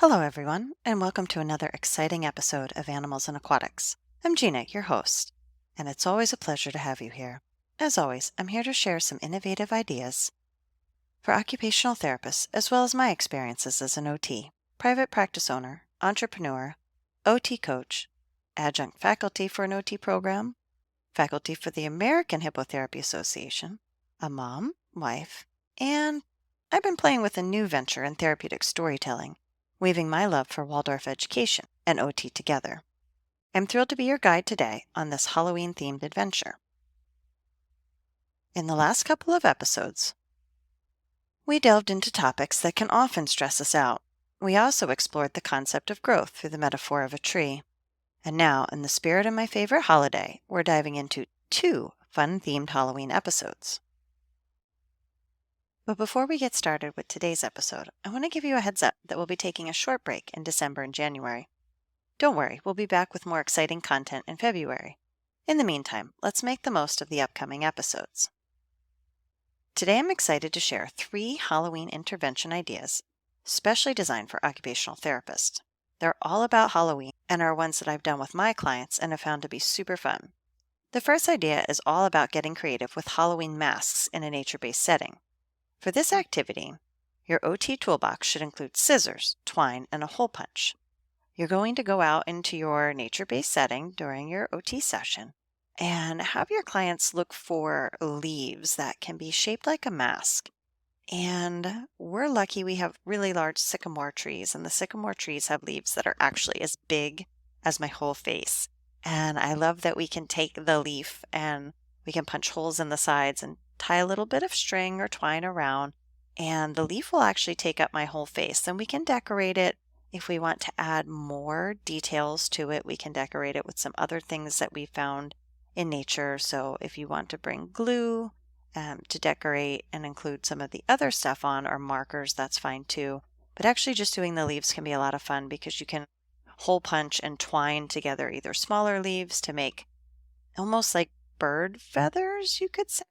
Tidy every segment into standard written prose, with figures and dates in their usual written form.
Hello, everyone, and welcome to another exciting episode of Animals and Aquatics. I'm Gina, your host, and it's always a pleasure to have you here. As always, I'm here to share some innovative ideas for occupational therapists, as well as my experiences as an OT, private practice owner, entrepreneur, OT coach, adjunct faculty for an OT program, faculty for the American Hippotherapy Association, a mom, wife, and I've been playing with a new venture in therapeutic storytelling, weaving my love for Waldorf education and OT together. I'm thrilled to be your guide today on this Halloween-themed adventure. In the last couple of episodes, we delved into topics that can often stress us out. We also explored the concept of growth through the metaphor of a tree. And now, in the spirit of my favorite holiday, we're diving into two fun-themed Halloween episodes. But before we get started with today's episode, I want to give you a heads up that we'll be taking a short break in December and January. Don't worry, we'll be back with more exciting content in February. In the meantime, let's make the most of the upcoming episodes. Today I'm excited to share 3 Halloween intervention ideas, specially designed for occupational therapists. They're all about Halloween and are ones that I've done with my clients and have found to be super fun. The first idea is all about getting creative with Halloween masks in a nature-based setting. For this activity, your OT toolbox should include scissors, twine, and a hole punch. You're going to go out into your nature-based setting during your OT session and have your clients look for leaves that can be shaped like a mask. And we're lucky we have really large sycamore trees, and the sycamore trees have leaves that are actually as big as my whole face. And I love that we can take the leaf and we can punch holes in the sides and tie a little bit of string or twine around, and the leaf will actually take up my whole face. Then we can decorate it. If we want to add more details to it, we can decorate it with some other things that we found in nature. So if you want to bring glue to decorate and include some of the other stuff on or markers, that's fine too. But actually just doing the leaves can be a lot of fun because you can hole punch and twine together either smaller leaves to make almost like bird feathers, you could say,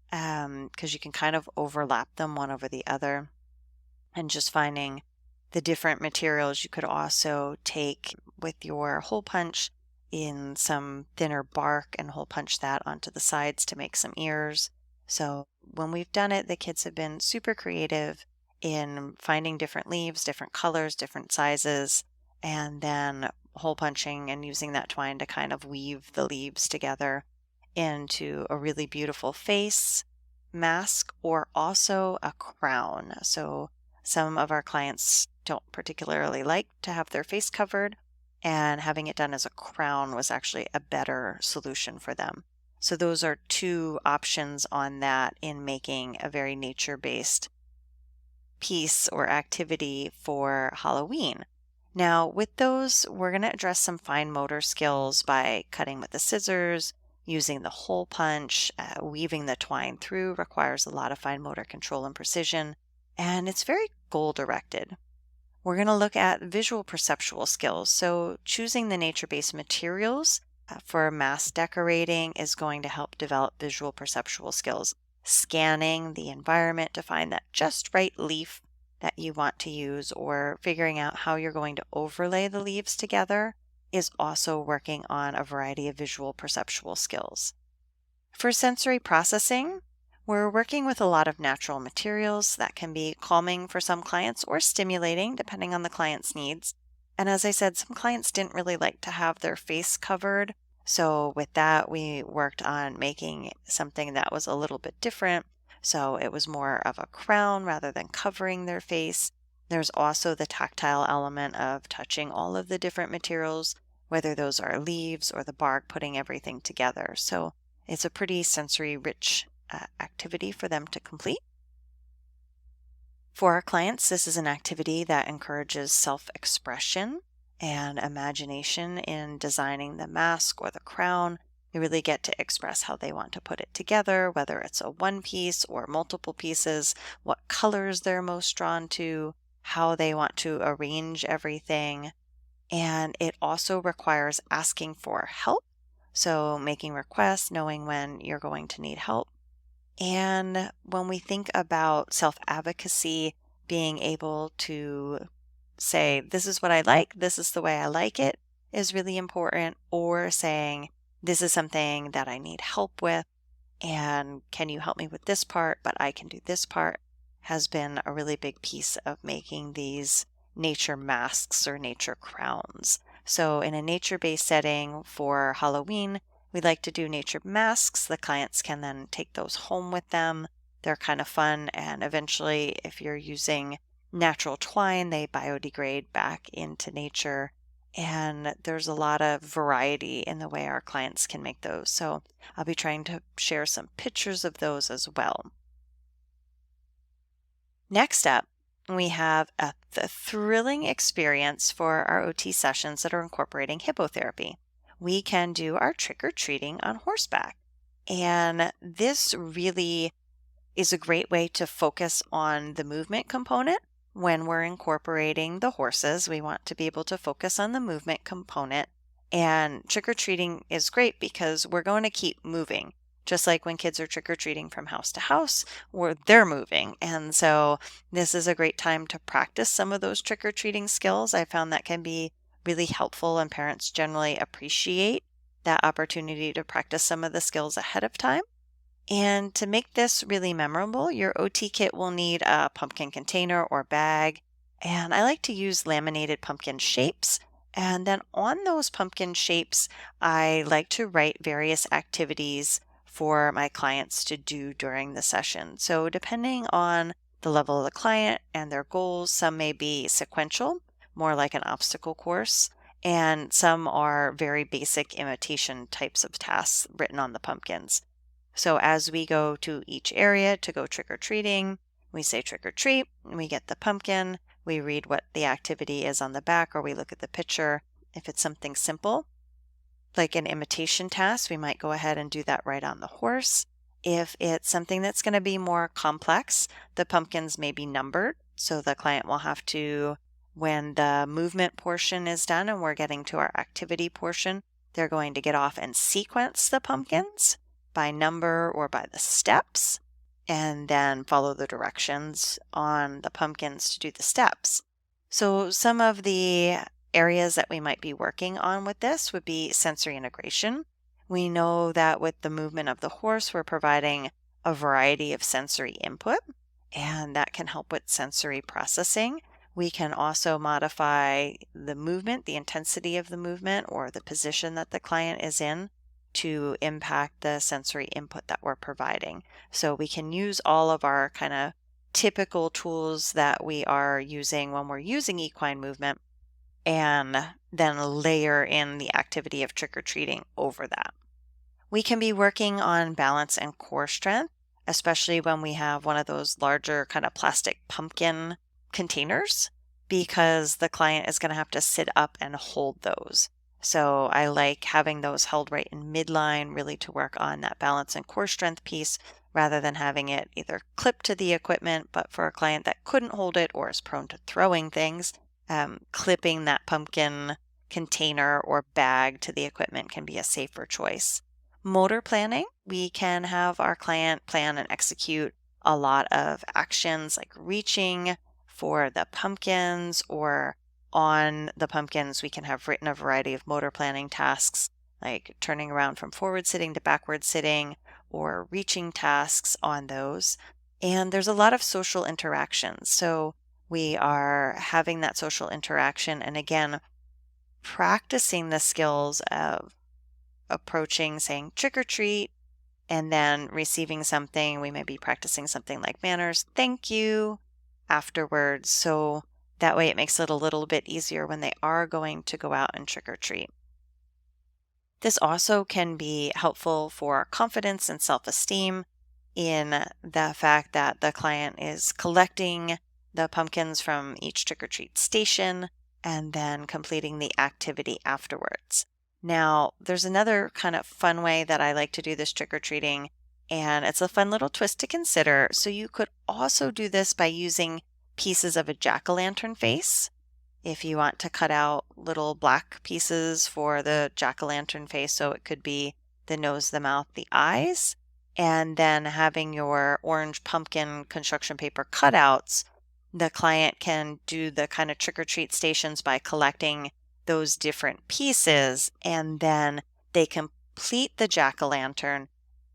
because you can kind of overlap them one over the other. And just finding the different materials, you could also take with your hole punch in some thinner bark and hole punch that onto the sides to make some ears. So when we've done it, the kids have been super creative in finding different leaves, different colors, different sizes, and then hole punching and using that twine to kind of weave the leaves together into a really beautiful face mask or also a crown. So some of our clients don't particularly like to have their face covered, and having it done as a crown was actually a better solution for them. So those are 2 options on that in making a very nature-based piece or activity for Halloween. Now, with those, we're going to address some fine motor skills by cutting with the scissors, using the hole punch, weaving the twine through requires a lot of fine motor control and precision, and it's very goal-directed. We're going to look at visual perceptual skills. So choosing the nature-based materials for mask decorating is going to help develop visual perceptual skills. Scanning the environment to find that just right leaf that you want to use, or figuring out how you're going to overlay the leaves together, is also working on a variety of visual perceptual skills. For sensory processing, we're working with a lot of natural materials that can be calming for some clients or stimulating depending on the client's needs. And as I said, some clients didn't really like to have their face covered. So with that, we worked on making something that was a little bit different. So it was more of a crown rather than covering their face. There's also the tactile element of touching all of the different materials, whether those are leaves or the bark, putting everything together. So it's a pretty sensory rich activity for them to complete. For our clients, this is an activity that encourages self-expression and imagination in designing the mask or the crown. They really get to express how they want to put it together, whether it's a one piece or multiple pieces, what colors they're most drawn to, how they want to arrange everything. And it also requires asking for help. So making requests, knowing when you're going to need help. And when we think about self-advocacy, being able to say, this is what I like, this is the way I like it, is really important, or saying, this is something that I need help with, and can you help me with this part, but I can do this part, has been a really big piece of making these nature masks or nature crowns. So in a nature-based setting for Halloween, we like to do nature masks. The clients can then take those home with them. They're kind of fun, and eventually, if you're using natural twine, they biodegrade back into nature. And there's a lot of variety in the way our clients can make those. So I'll be trying to share some pictures of those as well. Next up, we have the thrilling experience for our OT sessions that are incorporating hippotherapy. We can do our trick-or-treating on horseback. And this really is a great way to focus on the movement component. When we're incorporating the horses, we want to be able to focus on the movement component. And trick-or-treating is great because we're going to keep moving. Just like when kids are trick-or-treating from house to house, they're moving. And so this is a great time to practice some of those trick-or-treating skills. I found that can be really helpful, and parents generally appreciate that opportunity to practice some of the skills ahead of time. And to make this really memorable, your OT kit will need a pumpkin container or bag. And I like to use laminated pumpkin shapes. And then on those pumpkin shapes, I like to write various activities for my clients to do during the session. So depending on the level of the client and their goals, some may be sequential, more like an obstacle course, and some are very basic imitation types of tasks written on the pumpkins. So as we go to each area to go trick-or-treating, we say trick or treat, we get the pumpkin, we read what the activity is on the back, or we look at the picture. If it's something simple, like an imitation task, we might go ahead and do that right on the horse. If it's something that's going to be more complex, the pumpkins may be numbered. So the client will have to, when the movement portion is done and we're getting to our activity portion, they're going to get off and sequence the pumpkins by number or by the steps, and then follow the directions on the pumpkins to do the steps. So some of the areas that we might be working on with this would be sensory integration. We know that with the movement of the horse, we're providing a variety of sensory input, and that can help with sensory processing. We can also modify the movement, the intensity of the movement, or the position that the client is in to impact the sensory input that we're providing. So we can use all of our kind of typical tools that we are using when we're using equine movement, and then layer in the activity of trick-or-treating over that. We can be working on balance and core strength, especially when we have one of those larger kind of plastic pumpkin containers, because the client is going to have to sit up and hold those. So I like having those held right in midline, really to work on that balance and core strength piece, rather than having it either clipped to the equipment, but for a client that couldn't hold it or is prone to throwing things, clipping that pumpkin container or bag to the equipment can be a safer choice. Motor planning, we can have our client plan and execute a lot of actions like reaching for the pumpkins, or on the pumpkins, we can have written a variety of motor planning tasks like turning around from forward sitting to backward sitting, or reaching tasks on those. And there's a lot of social interactions. So we are having that social interaction, and again, practicing the skills of approaching, saying trick or treat, and then receiving something. We may be practicing something like manners, thank you, afterwards. So that way it makes it a little bit easier when they are going to go out and trick or treat. This also can be helpful for confidence and self-esteem, in the fact that the client is collecting the pumpkins from each trick or treat station and then completing the activity afterwards. Now, there's another kind of fun way that I like to do this trick or treating, and it's a fun little twist to consider. So you could also do this by using pieces of a jack-o'-lantern face. If you want to cut out little black pieces for the jack-o'-lantern face, so it could be the nose, the mouth, the eyes, and then having your orange pumpkin construction paper cutouts The client can do the kind of trick or treat stations by collecting those different pieces, and then they complete the jack-o'-lantern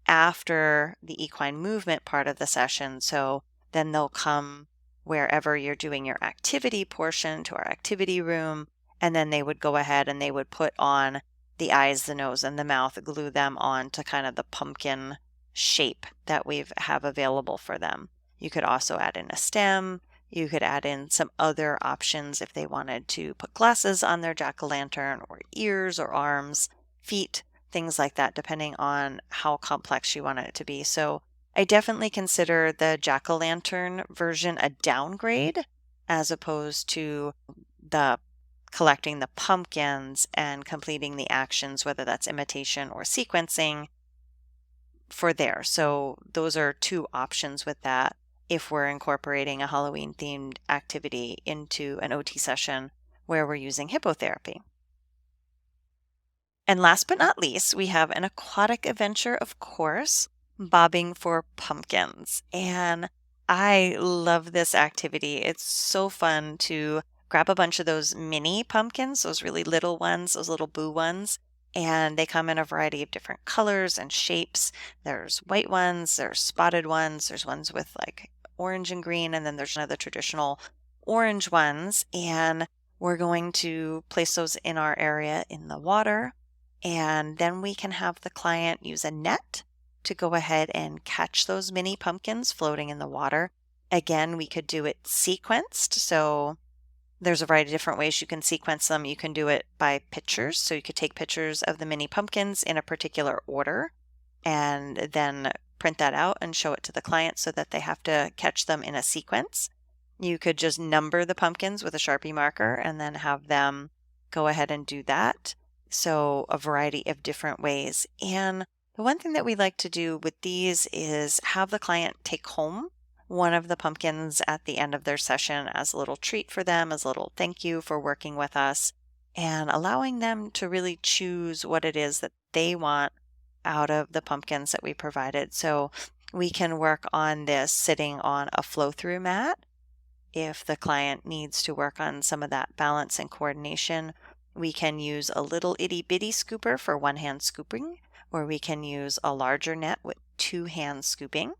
after the equine movement part of the session. So then they'll come wherever you're doing your activity portion to our activity room, and then they would go ahead and they would put on the eyes, the nose, and the mouth, glue them on to kind of the pumpkin shape that we have available for them. You could also add in a stem. You could add in some other options if they wanted to put glasses on their jack-o'-lantern, or ears or arms, feet, things like that, depending on how complex you want it to be. So I definitely consider the jack-o'-lantern version a downgrade as opposed to the collecting the pumpkins and completing the actions, whether that's imitation or sequencing for there. So those are two options with that if we're incorporating a Halloween themed activity into an OT session where we're using hippotherapy. And last but not least, we have an aquatic adventure, of course, bobbing for pumpkins. And I love this activity. It's so fun to grab a bunch of those mini pumpkins, those really little ones, those little boo ones. And they come in a variety of different colors and shapes. There's white ones, there's spotted ones, there's ones with like orange and green, and then there's another traditional orange ones. And we're going to place those in our area in the water. And then we can have the client use a net to go ahead and catch those mini pumpkins floating in the water. Again, we could do it sequenced. So there's a variety of different ways you can sequence them. You can do it by pictures. So you could take pictures of the mini pumpkins in a particular order and then print that out and show it to the client so that they have to catch them in a sequence. You could just number the pumpkins with a Sharpie marker and then have them go ahead and do that. So a variety of different ways. And the one thing that we like to do with these is have the client take home one of the pumpkins at the end of their session as a little treat for them, as a little thank you for working with us, and allowing them to really choose what it is that they want out of the pumpkins that we provided. So we can work on this sitting on a flow-through mat if the client needs to work on some of that balance and coordination. We can use a little itty bitty scooper for one hand scooping, or we can use a larger net with two hands scooping.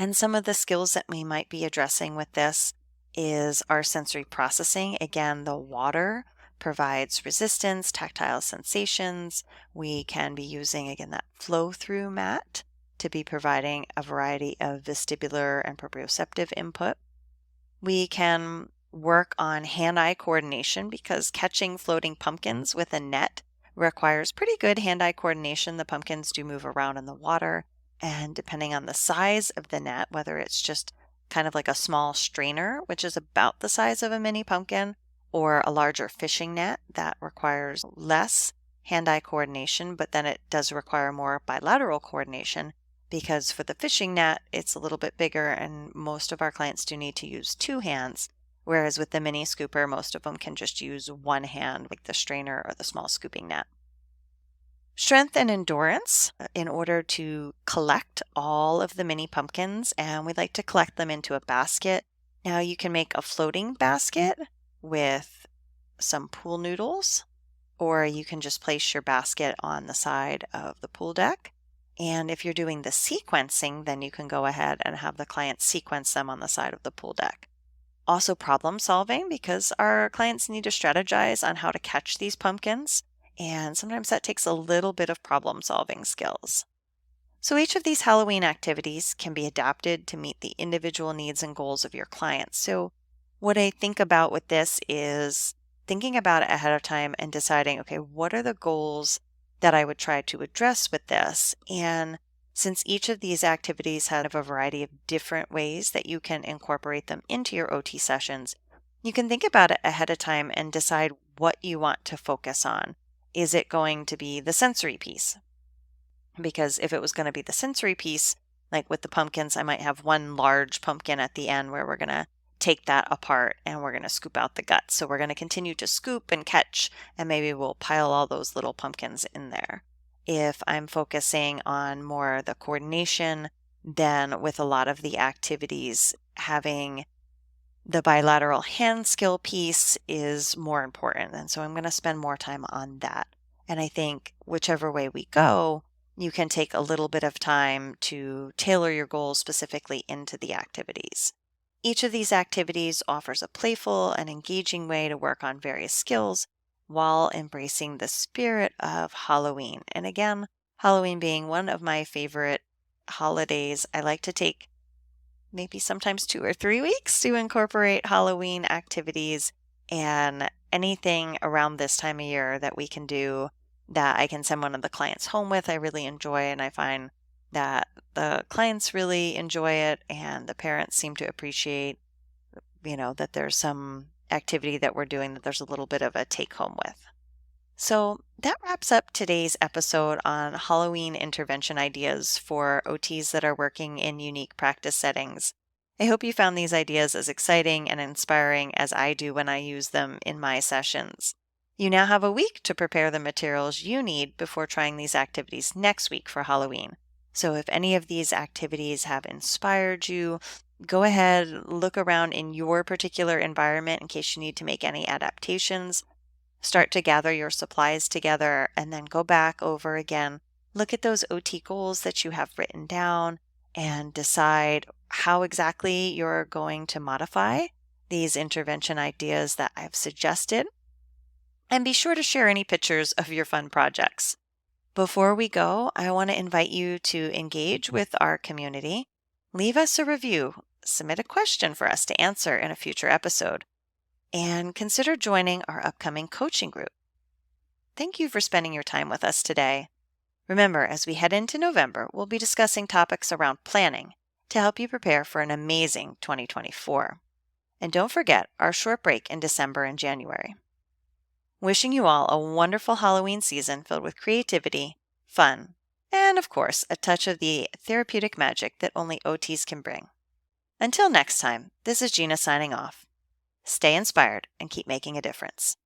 And some of the skills that we might be addressing with this is our sensory processing. Again, the water provides resistance, tactile sensations. We can be using, again, that flow through mat to be providing a variety of vestibular and proprioceptive input. We can work on hand-eye coordination because catching floating pumpkins with a net requires pretty good hand-eye coordination. The pumpkins do move around in the water, and depending on the size of the net, whether it's just kind of like a small strainer, which is about the size of a mini pumpkin, or a larger fishing net that requires less hand-eye coordination, but then it does require more bilateral coordination because for the fishing net, it's a little bit bigger and most of our clients do need to use two hands. Whereas with the mini scooper, most of them can just use one hand, like the strainer or the small scooping net. Strength and endurance in order to collect all of the mini pumpkins, and we like to collect them into a basket. Now you can make a floating basket with some pool noodles, or you can just place your basket on the side of the pool deck. And if you're doing the sequencing, then you can go ahead and have the client sequence them on the side of the pool deck. Also problem solving, because our clients need to strategize on how to catch these pumpkins, and sometimes that takes a little bit of problem solving skills. So each of these Halloween activities can be adapted to meet the individual needs and goals of your clients. So what I think about with this is thinking about it ahead of time and deciding, okay, what are the goals that I would try to address with this? And since each of these activities have a variety of different ways that you can incorporate them into your OT sessions, you can think about it ahead of time and decide what you want to focus on. Is it going to be the sensory piece? Because if it was going to be the sensory piece, like with the pumpkins, I might have one large pumpkin at the end where we're going to take that apart and we're going to scoop out the guts. So we're going to continue to scoop and catch, and maybe we'll pile all those little pumpkins in there. If I'm focusing on more the coordination, then with a lot of the activities having the bilateral hand skill piece is more important. And so I'm going to spend more time on that. And I think whichever way we go, you can take a little bit of time to tailor your goals specifically into the activities. Each of these activities offers a playful and engaging way to work on various skills while embracing the spirit of Halloween. And again, Halloween being one of my favorite holidays, I like to take maybe sometimes 2 or 3 weeks to incorporate Halloween activities and anything around this time of year that we can do that I can send one of the clients home with. I really enjoy, and I find that the clients really enjoy it and the parents seem to appreciate, that there's some activity that we're doing that there's a little bit of a take home with. So that wraps up today's episode on Halloween intervention ideas for OTs that are working in unique practice settings. I hope you found these ideas as exciting and inspiring as I do when I use them in my sessions. You now have a week to prepare the materials you need before trying these activities next week for Halloween. So if any of these activities have inspired you, go ahead, look around in your particular environment in case you need to make any adaptations. Start to gather your supplies together and then go back over again. Look at those OT goals that you have written down and decide how exactly you're going to modify these intervention ideas that I've suggested. And be sure to share any pictures of your fun projects. Before we go, I want to invite you to engage with our community. Leave us a review, submit a question for us to answer in a future episode, and consider joining our upcoming coaching group. Thank you for spending your time with us today. Remember, as we head into November, we'll be discussing topics around planning to help you prepare for an amazing 2024. And don't forget our short break in December and January. Wishing you all a wonderful Halloween season filled with creativity, fun, and of course, a touch of the therapeutic magic that only OTs can bring. Until next time, this is Gina signing off. Stay inspired and keep making a difference.